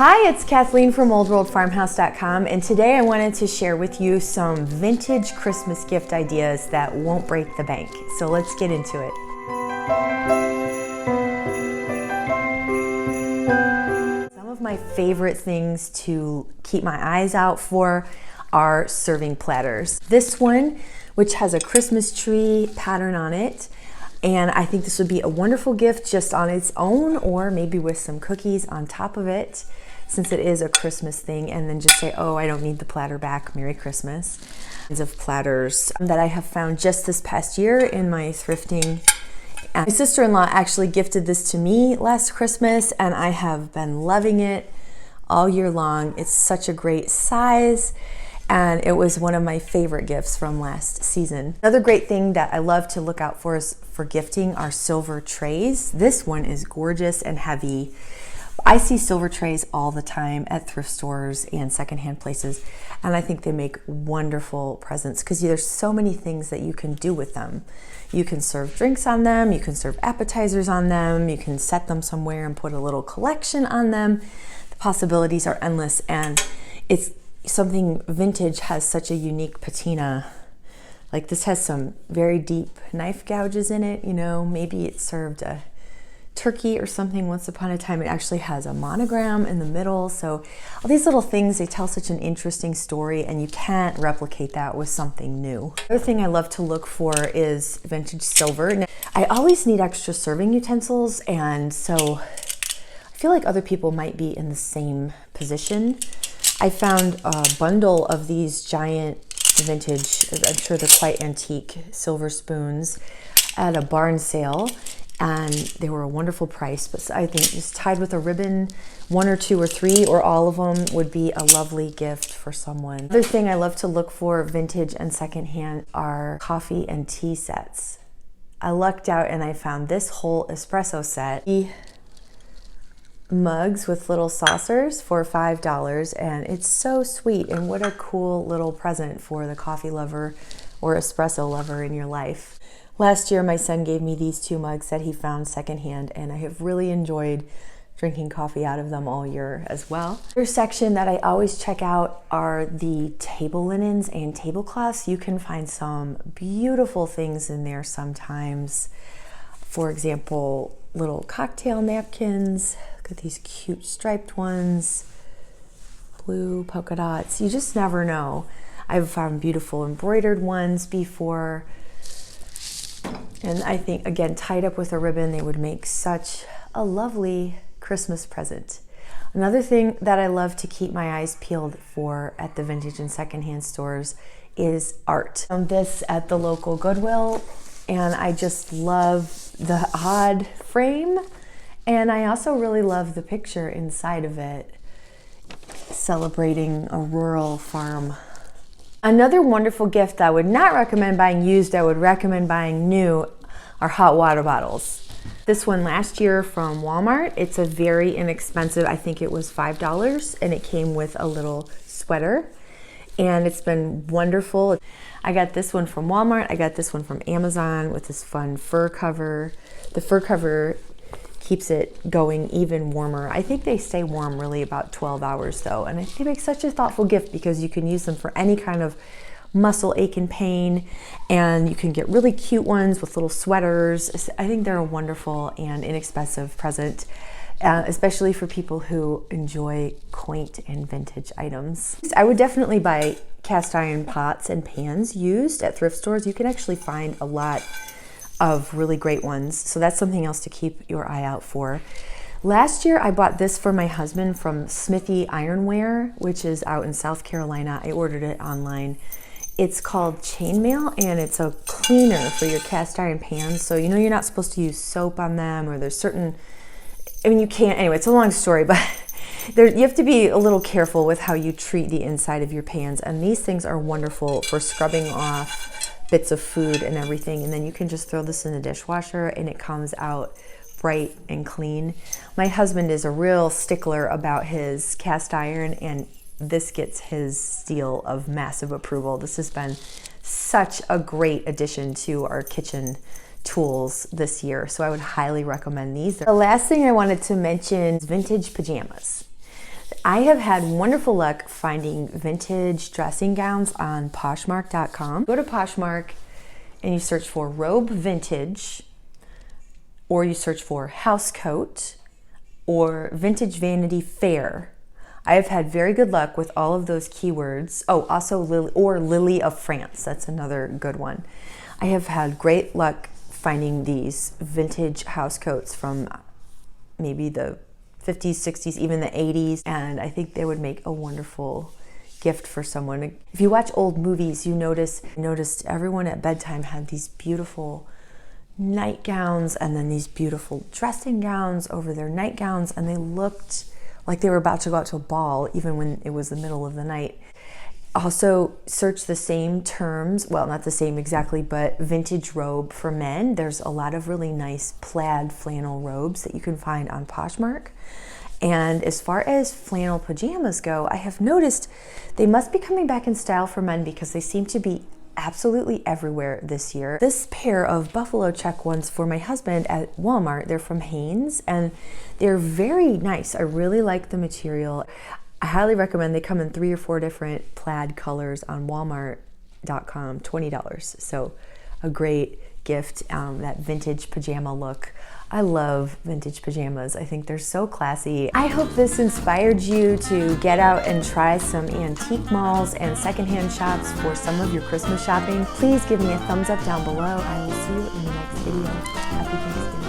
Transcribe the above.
Hi, it's Kathleen from oldworldfarmhouse.com, and today I wanted to share with you some vintage Christmas gift ideas that won't break the bank. So let's get into it. Some of my favorite things to keep my eyes out for are serving platters. This one, which has a Christmas tree pattern on it, and I think this would be a wonderful gift just on its own, or maybe with some cookies on top of it, since it is a Christmas thing, and then just say, oh, I don't need the platter back, Merry Christmas. Of platters that I have found just this past year in my thrifting. And my sister-in-law actually gifted this to me last Christmas, and I have been loving it all year long. It's such a great size, and it was one of my favorite gifts from last season. Another great thing that I love to look out for is for gifting are silver trays. This one is gorgeous and heavy. I see silver trays all the time at thrift stores and secondhand places, and I think they make wonderful presents because there's so many things that you can do with them. You can serve drinks on them, you can serve appetizers on them, you can set them somewhere and put a little collection on them. The possibilities are endless, and it's something vintage has such a unique patina. Like this has some very deep knife gouges in it, you know, maybe it served a turkey or something once upon a time. It actually has a monogram in the middle. So all these little things, they tell such an interesting story, and you can't replicate that with something new. The other thing I love to look for is vintage silver. Now, I always need extra serving utensils, and so I feel like other people might be in the same position. I found a bundle of these giant vintage, I'm sure they're quite antique, silver spoons at a barn sale, and they were a wonderful price. But I think just tied with a ribbon, 1 or 2 or 3 or all of them would be a lovely gift for someone. Another thing I love to look for vintage and secondhand are coffee and tea sets. I lucked out and I found this whole espresso set. Mugs with little saucers for $5, and it's so sweet, and what a cool little present for the coffee lover or espresso lover in your life. Last year my son gave me these 2 mugs that he found secondhand, and I have really enjoyed drinking coffee out of them all year as well. Another section that I always check out are the table linens and tablecloths. You can find some beautiful things in there sometimes. For example, little cocktail napkins. Look at these cute striped ones, blue polka dots. You just never know. I've found beautiful embroidered ones before, and I think, again, tied up with a ribbon, they would make such a lovely Christmas present. Another thing that I love to keep my eyes peeled for at the vintage and secondhand stores is art. I found this at the local Goodwill, and I just love the odd frame, and I also really love the picture inside of it, celebrating a rural farm. Another wonderful gift I would not recommend buying used, I would recommend buying new, are hot water bottles. This one last year from Walmart. It's a very inexpensive, I think it was $5, and it came with a little sweater, and it's been wonderful. I got this one from Walmart. I got this one from Amazon with this fun fur cover. The fur cover keeps it going even warmer. I think they stay warm really about 12 hours though, and they make such a thoughtful gift because you can use them for any kind of muscle ache and pain, and you can get really cute ones with little sweaters. I think they're a wonderful and inexpensive present, especially for people who enjoy quaint and vintage items. I would definitely buy cast iron pots and pans used at thrift stores. You can actually find a lot of really great ones, so that's something else to keep your eye out for. Last year I bought this for my husband from Smithy Ironware, which is out in South Carolina. I ordered it online. It's called Chainmail, and it's a cleaner for your cast iron pans. So you know you're not supposed to use soap on them, or there's certain, I mean, you can't, anyway, it's a long story, but you have to be a little careful with how you treat the inside of your pans, and these things are wonderful for scrubbing off bits of food and everything, and then you can just throw this in the dishwasher and it comes out bright and clean. My husband is a real stickler about his cast iron, and this gets his seal of massive approval. This has been such a great addition to our kitchen tools this year, so I would highly recommend these. The last thing I wanted to mention is vintage pajamas. I have had wonderful luck finding vintage dressing gowns on Poshmark.com. Go to Poshmark and you search for robe vintage, or you search for housecoat or vintage vanity fair. I have had very good luck with all of those keywords. Oh, also Lily of France. That's another good one. I have had great luck finding these vintage housecoats from maybe the 50s, 60s, even the 80s, and I think they would make a wonderful gift for someone. If you watch old movies, you noticed everyone at bedtime had these beautiful nightgowns and then these beautiful dressing gowns over their nightgowns, and they looked like they were about to go out to a ball even when it was the middle of the night. Also, search the same terms, well, not the same exactly, but vintage robe for men. There's a lot of really nice plaid flannel robes that you can find on Poshmark. And as far as flannel pajamas go, I have noticed they must be coming back in style for men because they seem to be absolutely everywhere this year. This pair of buffalo check ones for my husband at Walmart, they're from Hanes, and they're very nice. I really like the material. I highly recommend. They come in 3 or 4 different plaid colors on Walmart.com, $20. So a great gift, that vintage pajama look. I love vintage pajamas. I think they're so classy. I hope this inspired you to get out and try some antique malls and secondhand shops for some of your Christmas shopping. Please give me a thumbs up down below. I will see you in the next video. Happy Thanksgiving.